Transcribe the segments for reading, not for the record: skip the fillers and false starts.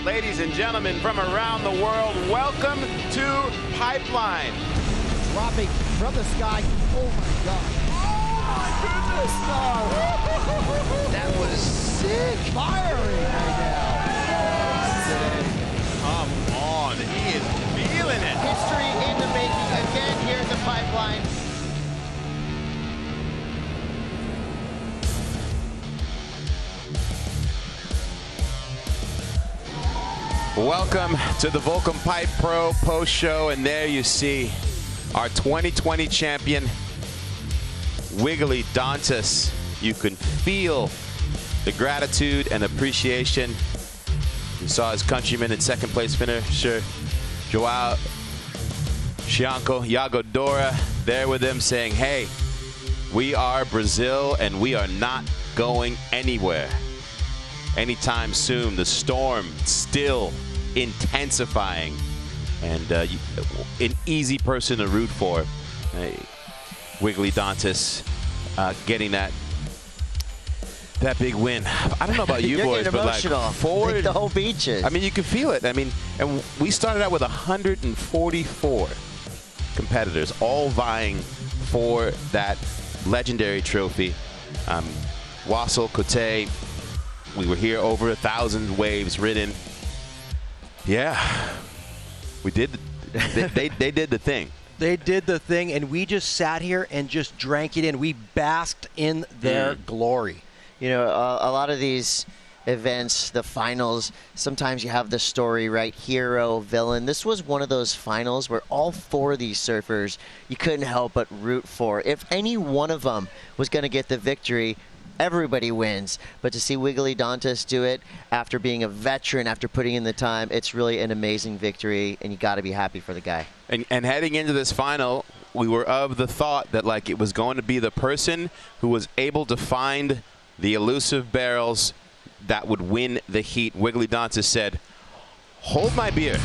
Ladies and gentlemen from around the world, welcome to Pipeline. Dropping from the sky. Oh my God. Oh my goodness. That was sick. Firing right now. Come on, he is feeling it. History in the making again here at the Pipeline. Welcome to the Volcom Pipe Pro post show, and there you see our 2020 champion, Wiggolly Dantas. You can feel the gratitude and appreciation. You saw his countryman and second place finisher, Joao Yagodora, there with him saying, hey, we are Brazil and we are not going anywhere anytime soon. The storm still intensifying, and an easy person to root for. Wiggolly Dantas getting that big win. I don't know about you boys, but like forward, the whole beach is. I mean, you can feel it. I mean, and we started out with 144 competitors, all vying for that legendary trophy. Wassel, Cote, we were here, over 1,000 waves ridden. Yeah, we did. They did the thing. They did the thing, and we just sat here and just drank it in. We basked in their glory. You know, a lot of these events, the finals, sometimes you have the story, right? Hero, villain. This was one of those finals where all four of these surfers you couldn't help but root for. If any one of them was going to get the victory, everybody wins. But to see Wiggolly Dantas do it after being a veteran, after putting in the time, it's really an amazing victory, and you got to be happy for the guy. And heading into this final, we were of the thought that like it was going to be the person who was able to find the elusive barrels that would win the heat. Wiggolly Dantas said, hold my beer.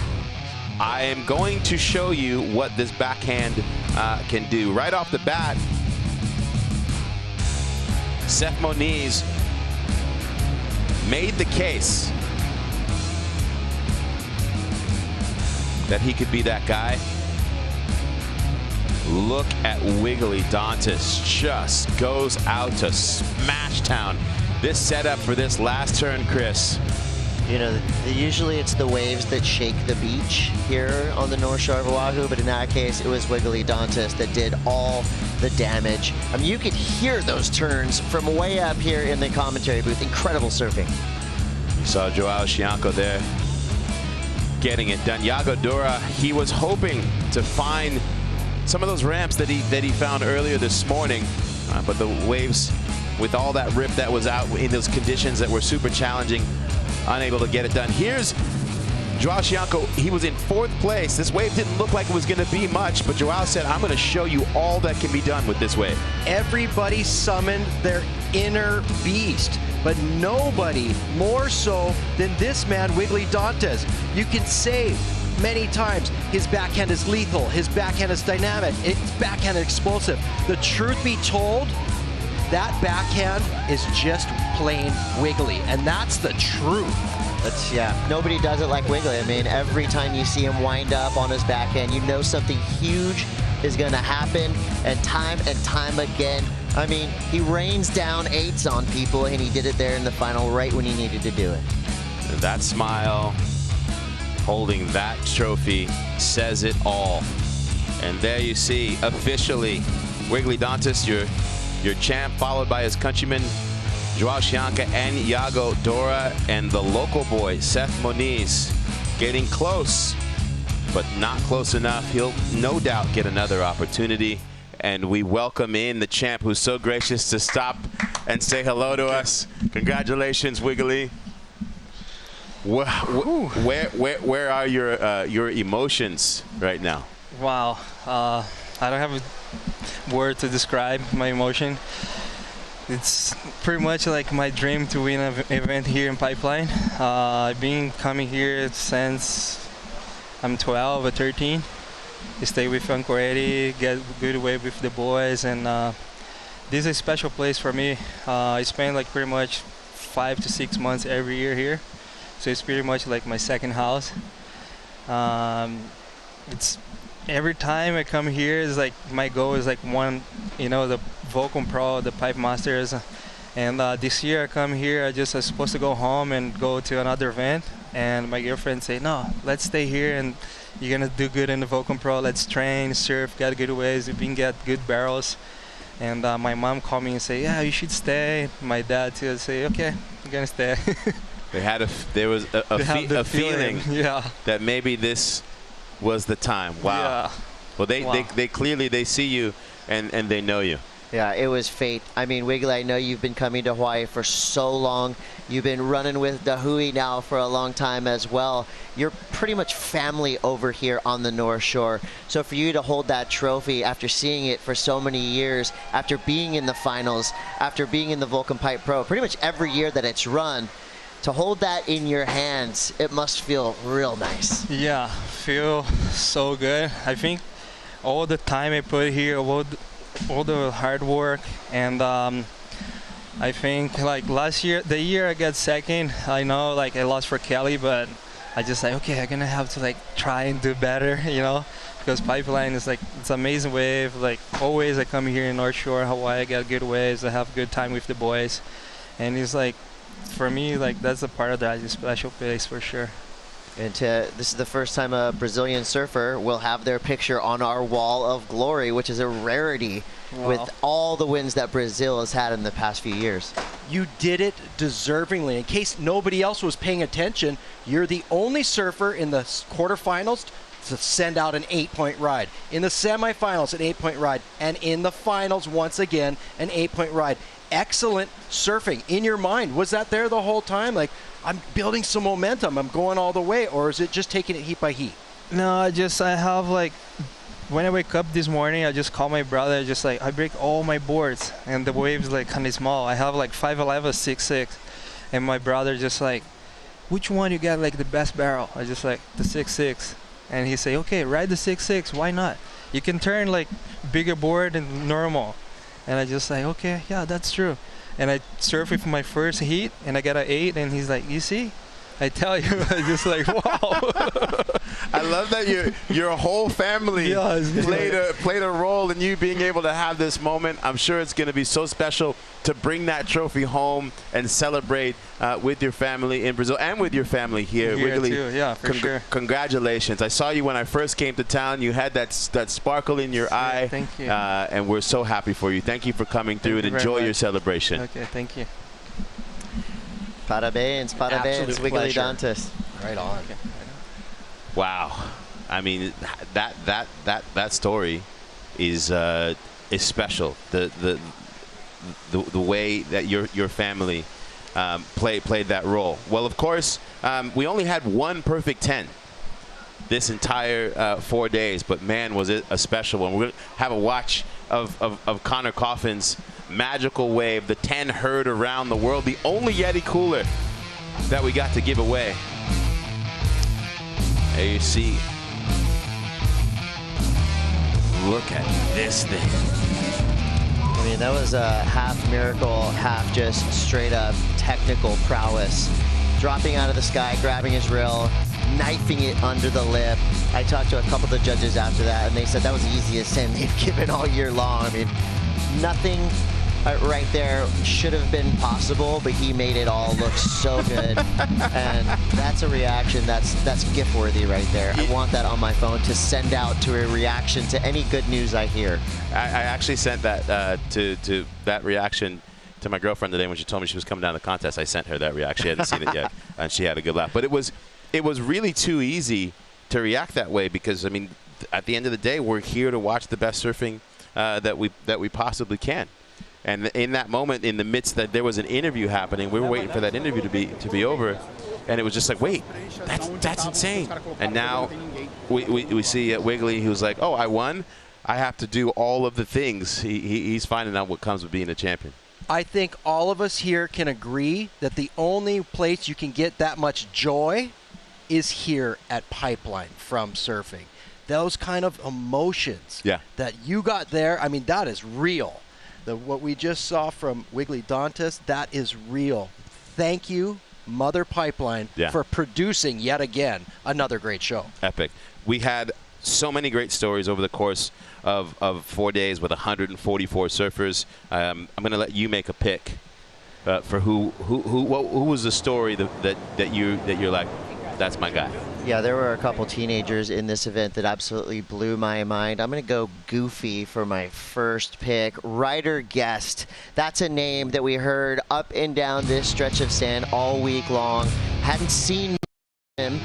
I am going to show you what this backhand can do. Right off the bat, Seth Moniz made the case that he could be that guy. Look at Wiggolly Dantas, just goes out to smash town. This setup for this last turn, Chris. You know, usually it's the waves that shake the beach here on the North Shore of Oahu, but in that case, it was Wiggolly Dantas that did all the damage. I mean, you could hear those turns from way up here in the commentary booth. Incredible surfing. You saw Joao there getting it done. Yagodora, he was hoping to find some of those ramps that he found earlier this morning, but the waves, with all that rip that was out in those conditions that were super challenging, unable to get it done. Here's Josh Yanko. He was in 4th place. This wave didn't look like it was going to be much, but Joao said, I'm going to show you all that can be done with this wave. Everybody summoned their inner beast, but nobody more so than this man, Wiggolly Dantas. You can say many times his backhand is lethal, his backhand is dynamic, it's backhand explosive. The truth be told, that backhand is just plain wiggly, and that's the truth. Yeah, nobody does it like Wiggolly. I mean, every time you see him wind up on his backhand, you know something huge is going to happen, and time again. I mean, he rains down 8s on people, and he did it there in the final right when he needed to do it. That smile, holding that trophy, says it all. And there you see, officially, Wiggolly Dantas, your champ, followed by his countrymen, Joao Shianka and Yagodora, and the local boy, Seth Moniz, getting close, but not close enough. He'll no doubt get another opportunity. And we welcome in the champ, who's so gracious to stop and say hello to us. Congratulations, Wiggolly. Where are your emotions right now? Wow, I don't have a word to describe my emotion. It's pretty much like my dream to win an event here in Pipeline. I've been coming here since I'm 12 or 13. I stay with Uncle Eddie, get good away with the boys, and this is a special place for me. I spend like pretty much 5 to 6 months every year here. so it's pretty much like my second house. It's every time I come here, is like my goal is like one, you know, the Volcom Pro, the Pipe Masters, and this year I come here. I was supposed to go home and go to another event, and my girlfriend said, "No, let's stay here, and you're gonna do good in the Volcom Pro. Let's train, surf, get good waves, we can get good barrels." And my mom called me and said, "Yeah, you should stay." My dad too say, "Okay, I'm gonna stay." There was a feeling yeah, that maybe this was the time. Wow. Yeah. Well, they clearly they see you and they know you. Yeah, it was fate. I mean, Wiggolly, I know you've been coming to Hawaii for so long. You've been running with the Hui now for a long time as well. You're pretty much family over here on the North Shore. So for you to hold that trophy after seeing it for so many years, after being in the finals, after being in the Volcom Pipe Pro, pretty much every year that it's run, to hold that in your hands, it must feel real nice. Yeah, feel so good. I think all the time I put here, all the hard work, and I think like last year, the year I got second, I know like I lost for Kelly, but I just like, okay, I'm gonna have to like try and do better, you know, because Pipeline is like, it's an amazing wave. Like always I come here in North Shore, Hawaii, I get good waves, I have a good time with the boys, and it's like, for me, like that's a part of that special place for sure. And this is the first time a Brazilian surfer will have their picture on our wall of glory, which is a rarity. Wow. With all the wins that Brazil has had in the past few years. You did it deservingly. In case nobody else was paying attention, you're the only surfer in the quarterfinals to send out an 8-point ride. In the semifinals, an 8-point ride. And in the finals, once again, an 8-point ride. Excellent surfing. In your mind, was that there the whole time? Like, I'm building some momentum, I'm going all the way, or is it just taking it heat by heat? No, I have like, when I wake up this morning, I just call my brother, I break all my boards, and the waves like kind of small. I have like 5'11", 6'6", and my brother just like, which one you got like the best barrel? I just like the 6'6", and he say, okay, ride the 6'6", why not? You can turn like bigger board than normal. And I just like, okay, yeah, that's true. And I surf with my first heat, and I got an 8, and he's like, you see? I tell you, I just like, wow. I love that your whole family played a role in you being able to have this moment. I'm sure it's going to be so special to bring that trophy home and celebrate with your family in Brazil and with your family here. Wiggolly, too. Yeah, for sure. Congratulations. I saw you when I first came to town. You had that sparkle in your eye. Thank you. And we're so happy for you. Thank you for coming through and enjoy your celebration. Okay, thank you. Parabéns, Wiggolly Dantas. Right on. Okay. Wow, I mean that story is special. The way that your family played that role. Well, of course, we only had one perfect 10 this entire 4 days, but man, was it a special one. We're gonna have a watch of Connor Coffin's magical wave, the 10 heard around the world, the only Yeti cooler that we got to give away. There you see. Look at this thing. I mean, that was a half miracle, half just straight up technical prowess. Dropping out of the sky, grabbing his reel, knifing it under the lip. I talked to a couple of the judges after that, and they said that was the easiest 10 they've given all year long. I mean, nothing right there should have been possible, but he made it all look so good. And that's a reaction that's gift-worthy right there. I want that on my phone to send out to a reaction to any good news I hear. I actually sent that to that reaction to my girlfriend today when she told me she was coming down to the contest. I sent her that reaction. She hadn't seen it yet, and she had a good laugh. But it was really too easy to react that way because, I mean, at the end of the day, we're here to watch the best surfing that we possibly can. And in that moment, in the midst that there was an interview happening, we were waiting for that interview to be over, and it was just like, wait, that's insane. And now we see Wiggolly, who's like, oh, I won. I have to do all of the things. He's finding out what comes with being a champion. I think all of us here can agree that the only place you can get that much joy is here at Pipeline from surfing. Those kind of emotions that you got there, I mean, that is real. What we just saw from Wiggolly Dantas, that is real. Thank you Mother Pipeline for producing yet again another great show. Epic. We had so many great stories over the course of 4 days with 144 surfers. I'm going to let you make a pick for who was the story that you're like, that's my guy. Yeah, there were a couple teenagers in this event that absolutely blew my mind. I'm going to go Goofy for my first pick. Ryder Guest. That's a name that we heard up and down this stretch of sand all week long. Hadn't seen him,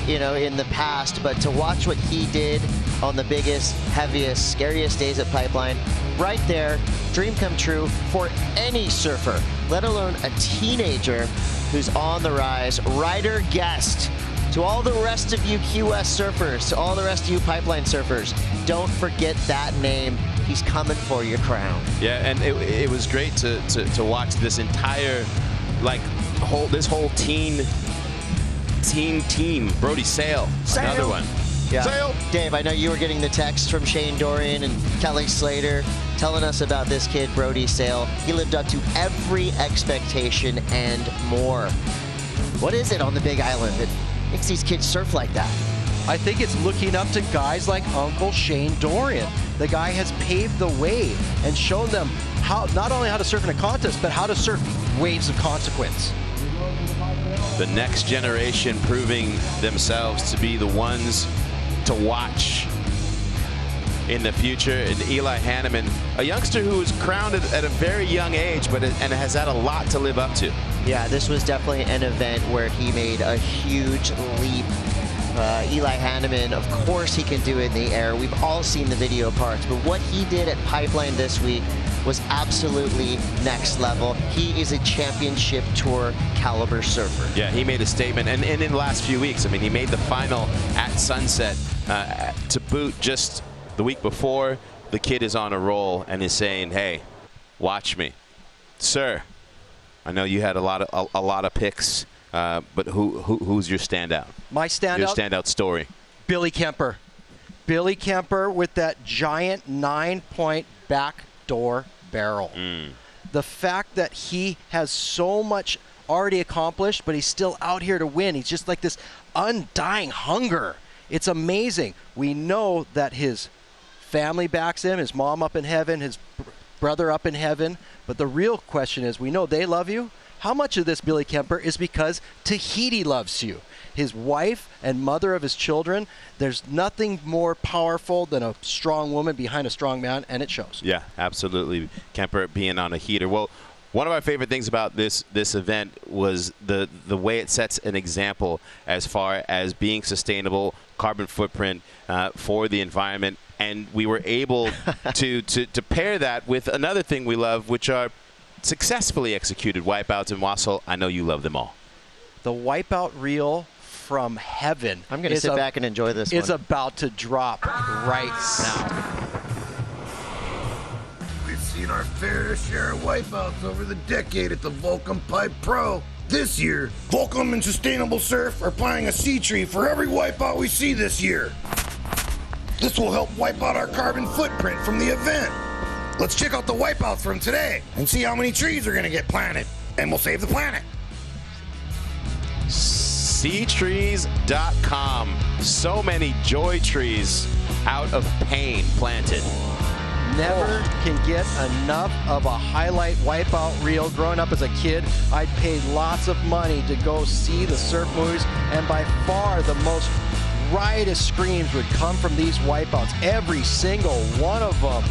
in the past, but to watch what he did on the biggest, heaviest, scariest days at Pipeline, right there, dream come true for any surfer, let alone a teenager who's on the rise. Ryder Guest. To all the rest of you Key West surfers, to all the rest of you Pipeline surfers, don't forget that name. He's coming for your crown. Yeah, and it was great to watch this entire, this whole team. Brody Sale, another one. Yeah. Sale. Dave, I know you were getting the text from Shane Dorian and Kelly Slater telling us about this kid, Brody Sale. He lived up to every expectation and more. What is it on the Big Island that makes these kids surf like that? I think it's looking up to guys like Uncle Shane Dorian. The guy has paved the way and shown them not only how to surf in a contest, but how to surf waves of consequence. The next generation proving themselves to be the ones to watch in the future. And Eli Hanneman, a youngster who was crowned at a very young age, and has had a lot to live up to. Yeah, this was definitely an event where he made a huge leap. Eli Hanneman, of course he can do it in the air. We've all seen the video parts, but what he did at Pipeline this week was absolutely next level. He is a championship tour caliber surfer. Yeah, he made a statement, and in the last few weeks, I mean, he made the final at Sunset. To boot, just the week before, the kid is on a roll and is saying, "Hey, watch me, sir." I know you had a lot of picks, but who's your standout? My standout. Your standout story. Billy Kemper. Billy Kemper with that giant 9-point backdoor barrel. The fact that he has so much already accomplished, but he's still out here to win. He's just like this undying hunger. It's amazing. We know that his family backs him, his mom up in heaven, his brother up in heaven. But the real question is, we know they love you. How much of this, Billy Kemper, is because Tahiti loves you? His wife and mother of his children. There's nothing more powerful than a strong woman behind a strong man, and it shows. Yeah, absolutely. Kemper being on a heater. Well, one of my favorite things about this event was the way it sets an example as far as being sustainable, carbon footprint for the environment, and we were able to pair that with another thing we love, which are successfully executed wipeouts. And Wassel, I know you love them all. The wipeout reel from heaven. I'm going to sit back and enjoy this one. It's about to drop right now. We've seen our fair share of wipeouts over the decade at the Volcom Pipe Pro. This year, Volcom and Sustainable Surf are planting a sea tree for every wipeout we see this year. This will help wipe out our carbon footprint from the event. Let's check out the wipeouts from today and see how many trees are going to get planted, and we'll save the planet. Seatrees.com. So many joy trees out of pain planted. Never can get enough of a highlight wipeout reel. Growing up as a kid, I'd pay lots of money to go see the surf movies, and by far the most riotous screams would come from these wipeouts. Every single one of them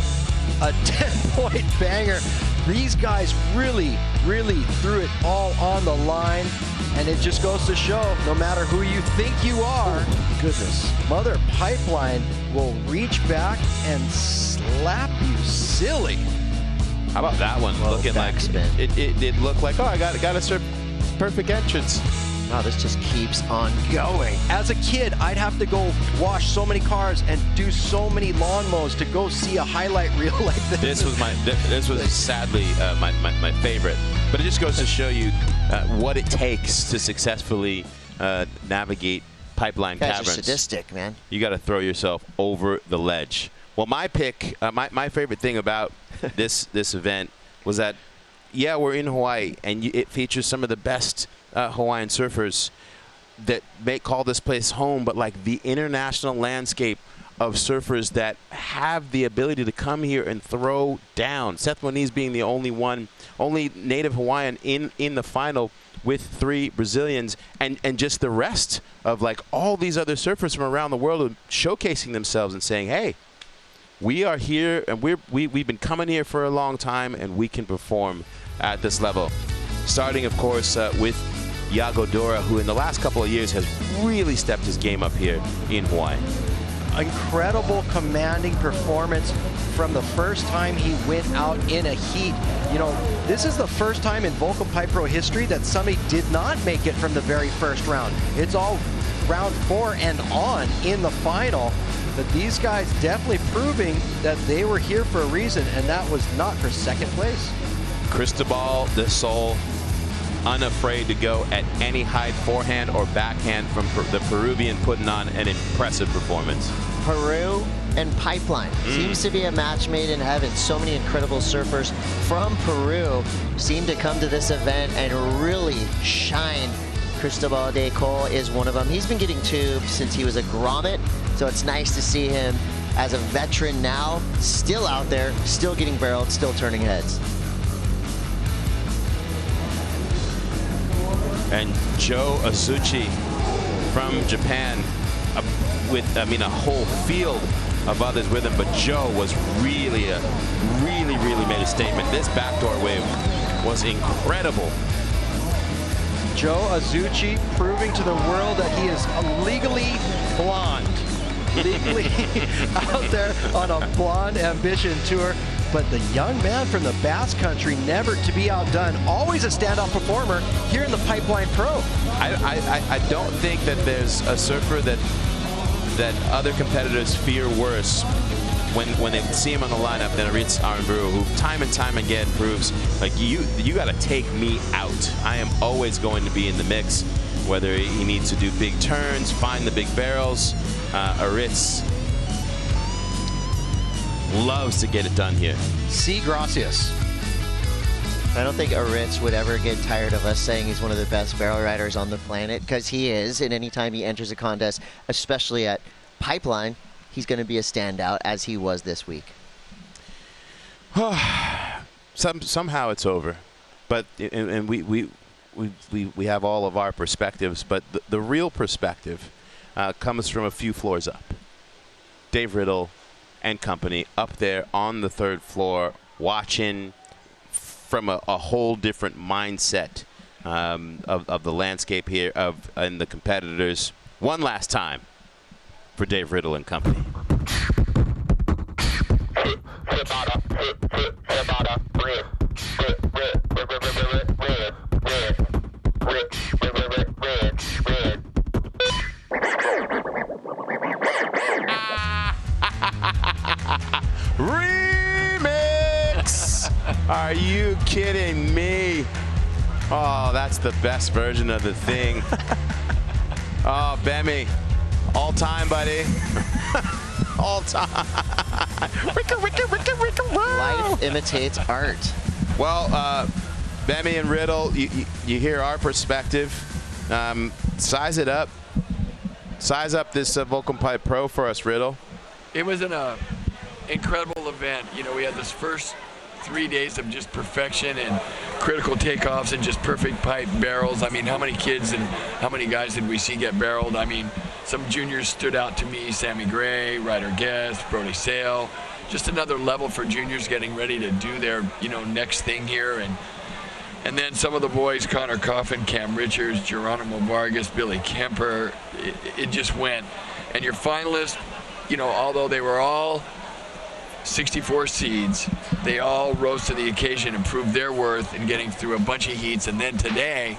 a 10-point banger. These guys really threw it all on the line, and it just goes to show, no matter who you think you are, goodness, Mother Pipeline will reach back and slap you silly. How about that one? Looking like it looked like, oh, I got a surf perfect entrance. Wow, this just keeps on going. As a kid, I'd have to go wash so many cars and do so many lawn mows to go see a highlight reel like this. This was sadly my favorite, but it just goes to show you what it takes to successfully navigate pipeline caverns. Guys are sadistic, man. You got to throw yourself over the ledge. Well, my pick, my favorite thing about this event was that, yeah, we're in Hawaii, and it features some of the best Hawaiian surfers that call this place home, but like the international landscape of surfers that have the ability to come here and throw down. Seth Moniz being the only native Hawaiian in the final with 3 Brazilians, and just the rest of like all these other surfers from around the world showcasing themselves and saying, hey, we are here and we've been coming here for a long time and we can perform at this level. Starting, of course, with Iago Dora, who in the last couple of years has really stepped his game up here in Hawaii. Incredible commanding performance from the first time he went out in a heat. You know, this is the first time in Volcom Pipe Pro history that somebody did not make it from the very first round. It's all round 4 and on in the final. But these guys definitely proving that they were here for a reason, and that was not for second place. Cristobal de Sol, unafraid to go at any height, forehand or backhand from the Peruvian, putting on an impressive performance. Peru and Pipeline. Seems to be a match made in heaven. So many incredible surfers from Peru seem to come to this event and really shine. Cristobal de Sol is one of them. He's been getting tubed since he was a grommet, so it's nice to see him as a veteran now, still out there, still getting barreled, still turning heads. And Joe Asuchi from Japan, with a whole field of others with him, but Joe was really made a statement. This backdoor wave was incredible. Joe Azuchi proving to the world that he is legally blonde. Legally out there on a blonde ambition tour. But the young man from the Basque Country, never to be outdone, always a standout performer here in the Pipeline Pro. I don't think that there's a surfer that other competitors fear worse when they see him on the lineup than Aritz Aramburu, who time and time again proves, like, you got to take me out. I am always going to be in the mix, whether he needs to do big turns, find the big barrels. Aritz loves to get it done here. C. Gracias. I don't think Aritz would ever get tired of us saying he's one of the best barrel riders on the planet, because he is, and anytime he enters a contest, especially at Pipeline, he's going to be a standout, as he was this week. Somehow it's over, but and we have all of our perspectives, but the real perspective comes from a few floors up. Dave Riddle and company up there on the 3rd floor, watching from a whole different mindset of the landscape here and the competitors. One last time for Dave Riddle and company. Remix! Are you kidding me? Oh, that's the best version of the thing. Oh, Bemi, all time, buddy. All time. Life imitates art. Well, Bemi and Riddle, you hear our perspective. Size it up. Size up this Volcom Pipe Pro for us, Riddle. It was an incredible event. You know, we had this first 3 days of just perfection and critical takeoffs and just perfect pipe barrels. I mean, how many kids and how many guys did we see get barreled? I mean, some juniors stood out to me. Sammy Gray, Ryder Guest, Brody Sale. Just another level for juniors getting ready to do their, next thing here. And then some of the boys, Connor Coffin, Cam Richards, Geronimo Vargas, Billy Kemper, it just went. And your finalists, although they were all 64 seeds, they all rose to the occasion and proved their worth in getting through a bunch of heats. And then today,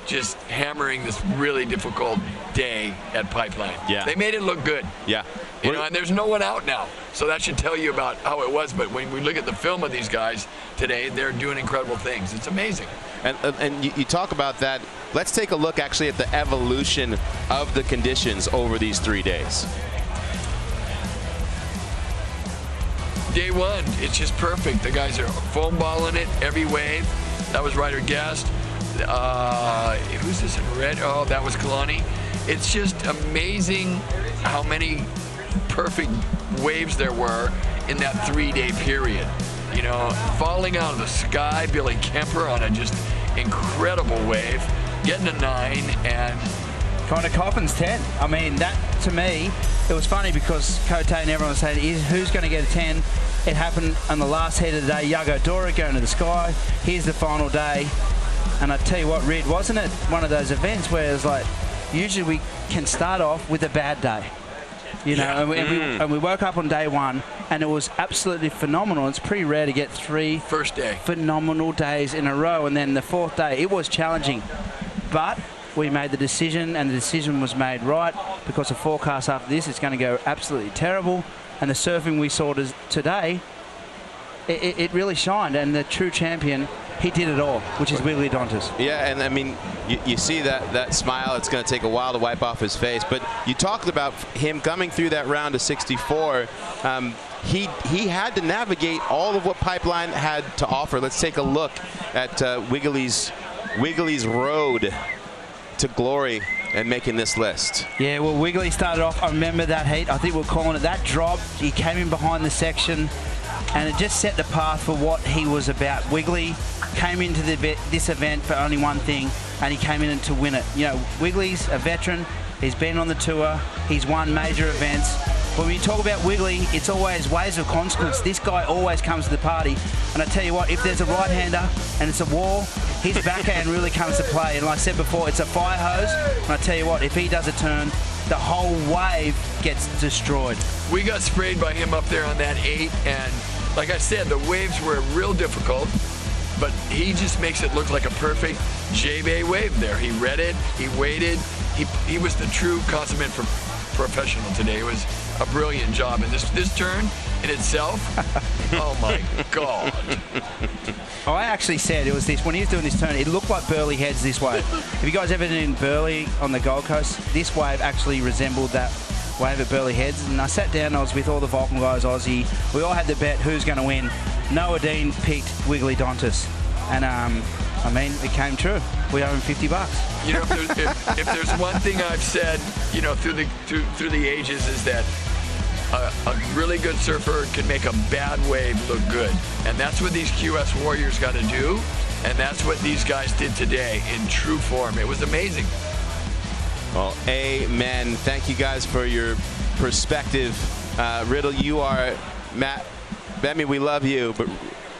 just hammering this really difficult day at Pipeline. Yeah. They made it look good. Yeah. And there's no one out now. So that should tell you about how it was. But when we look at the film of these guys today, they're doing incredible things. It's amazing. And you talk about that. Let's take a look actually at the evolution of the conditions over these 3 days. Day one, it's just perfect. The guys are foam balling it every wave. That was Ryder Guest. Who's this in red? Oh, that was Kalani. It's just amazing how many perfect waves there were in that 3-day period. You know, falling out of the sky, Billy Kemper on a just incredible wave, getting a 9, and Connor Coffin's 10. I mean, that to me, it was funny because Cote and everyone was saying, who's going to get a 10? It happened on the last heat of the day, Yago Dora going to the sky. Here's the final day. And I tell you what, Rid, wasn't it one of those events where it's like, usually we can start off with a bad day. You know, and we woke up on day 1, and it was absolutely phenomenal. It's pretty rare to get 3 first day phenomenal days in a row, and then the 4th day, it was challenging. But we made the decision, and the decision was made right, because the forecast after this is going to go absolutely terrible. And the surfing we saw today, it really shined, and the true champion, he did it all, which is Wiggolly Dantas. Yeah, and I mean, you see that smile. It's going to take a while to wipe off his face. But you talked about him coming through that round of 64. He had to navigate all of what Pipeline had to offer. Let's take a look at Wiggolly's road to glory and making this list. Yeah, well, Wiggolly started off, I remember that heat, I think we're calling it that drop. He came in behind the section, and it just set the path for what he was about. Wiggolly came into this event for only one thing, and he came in to win it. You know, Wiggolly's a veteran. He's been on the tour. He's won major events. When we talk about Wiggolly, it's always waves of consequence. This guy always comes to the party. And I tell you what, if there's a right-hander and it's a wall, his backhand really comes to play. And like I said before, it's a fire hose. And I tell you what, if he does a turn, the whole wave gets destroyed. We got sprayed by him up there on that 8, and like I said, the waves were real difficult, but he just makes it look like a perfect J-Bay wave there. He read it, he waited, he was the true consummate professional today. It was a brilliant job, and this turn in itself, oh my God. Oh, I actually said it was this, when he was doing this turn, it looked like Burley Heads this wave. Have you guys ever been in Burley on the Gold Coast? This wave actually resembled that wave at Burley Heads, and I sat down, I was with all the Volcom guys, Aussie. We all had to bet who's going to win. Noah Dean picked Wiggolly Dantas, and I mean, it came true. We owe him $50. You know, if there's one thing I've said, you know, through the ages, is that a really good surfer can make a bad wave look good, and that's what these QS warriors got to do, and that's what these guys did today in true form. It was amazing. Well, amen. Thank you guys for your perspective. Riddle, you are Matt. Bemi, we love you, but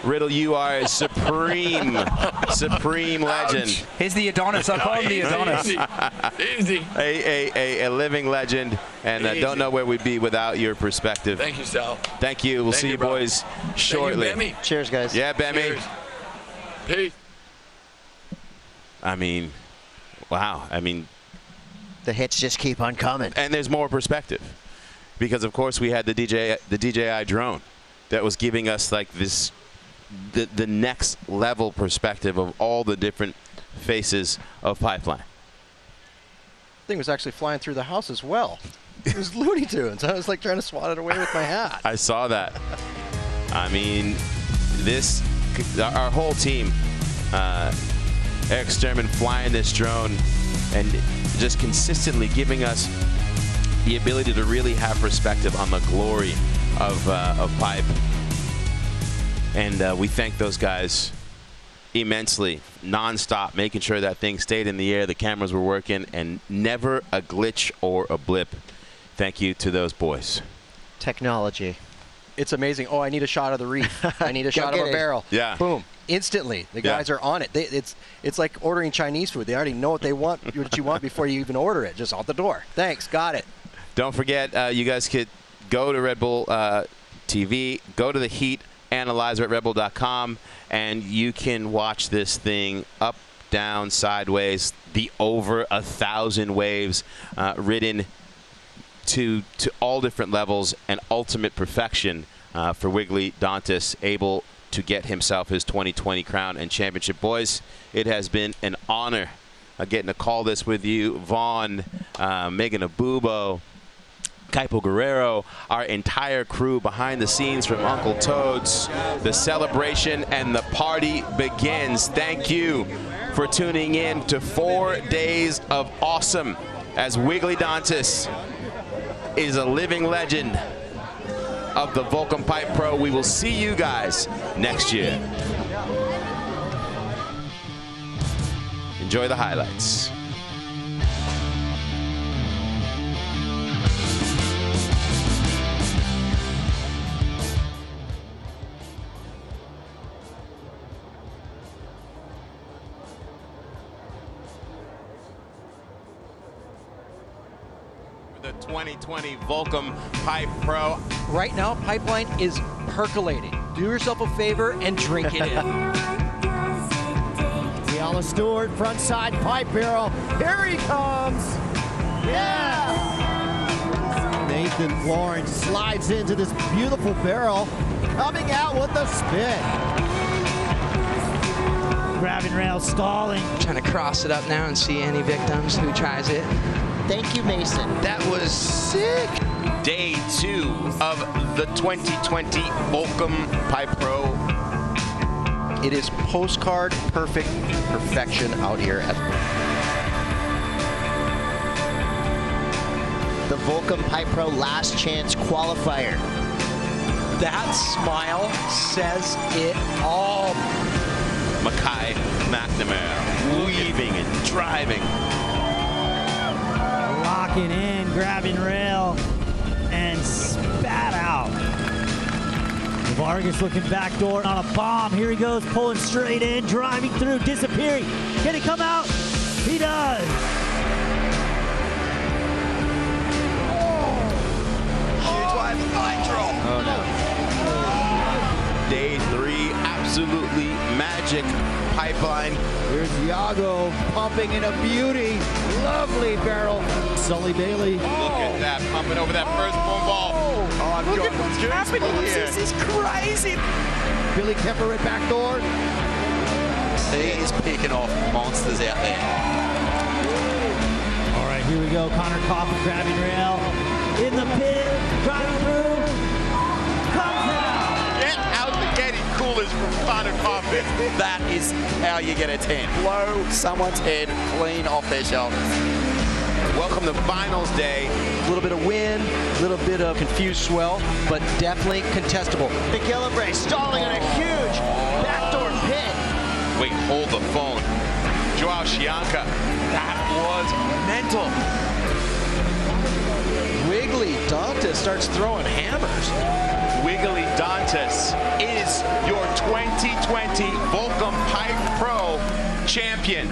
Riddle, you are a supreme legend. Here's the Adonis. I call him the Adonis. Easy. A living legend, and don't know where we'd be without your perspective. Thank you, Sal. Thank you. We'll see you boys shortly. Thank you, Bemi. Cheers, guys. Yeah, Bemi. Cheers. Peace. I mean, wow. I mean, The hits just keep on coming. and there's more perspective, because of course we had the DJI drone that was giving us like this the next level perspective of all the different faces of Pipeline. Thing was actually flying through the house as well. It was Looney Tunes. I was like trying to swat it away with my hat. I saw that. I mean, our whole team, Eric Sturman flying this drone and just consistently giving us the ability to really have perspective on the glory of Pipe. And we thank those guys immensely, nonstop, making sure that thing stayed in the air, the cameras were working, and never a glitch or a blip. Thank you to those boys. Technology. It's amazing. Oh, I need a shot of the reef. I need a shot of a barrel. Yeah. Boom. Instantly. The guys are on it. It's like ordering Chinese food. They already know what you want before you even order it. Just out the door. Thanks. Got it. Don't forget, you guys could go to Red Bull TV, go to the Heat Analyzer at redbull.com, and you can watch this thing up, down, sideways, the over 1,000 waves ridden to all different levels and ultimate perfection for Wiggolly Dantas, able to get himself his 2020 crown and championship. Boys, it has been an honor getting to call this with you. Vaughn, Megan Abubo, Kaipo Guerrero, our entire crew behind the scenes from Uncle Toad's. The celebration and the party begins. Thank you for tuning in to 4 days of awesome, as Wiggolly Dantas is a living legend of the Volcom Pipe Pro. We will see you guys next year. Enjoy the highlights. The 2020 Volcom Pipe Pro. Right now, Pipeline is percolating. Do yourself a favor and drink it in. Ciala Stewart, front side pipe barrel. Here he comes. Yeah! Nathan Florence slides into this beautiful barrel, coming out with a spin. Grabbing rail, stalling. Trying to cross it up now and see any victims who tries it. Thank you, Mason. That was sick. Day 2 of the 2020 Volcom Pipe Pro. It is postcard perfect perfection out here at The Volcom Pipe Pro last chance qualifier. that smile says it all. Mackay McNamara weaving and driving. Locking in, grabbing rail, and spat out. Vargas looking backdoor on a bomb. Here he goes, pulling straight in, driving through, disappearing. Can he come out? He does. Huge wave line drop. Oh no. Day 3, absolutely magic pipeline. Here's Iago pumping in a beauty. Lovely barrel. Sully Bailey. Look at that, pumping over that first boom ball. Oh, I've got goosebumps here. This is crazy. Billy Kemper at back door. He's picking off monsters out there. All right, here we go. Connor Coffin grabbing rail. In the pit, driving through. Comes out. Get out the getting coolers from Connor Coffin. That is how you get a 10. Blow someone's head clean off their shoulders. Welcome to finals day. A little bit of wind, a little bit of confused swell, but definitely contestable. McGillivray stalling on a huge backdoor pit. Wait, hold the phone. Josh Moniz. That was mental. Wiggolly Dantas starts throwing hammers. Wiggolly Dantas is your 2020 Volcom Pipe Pro champion.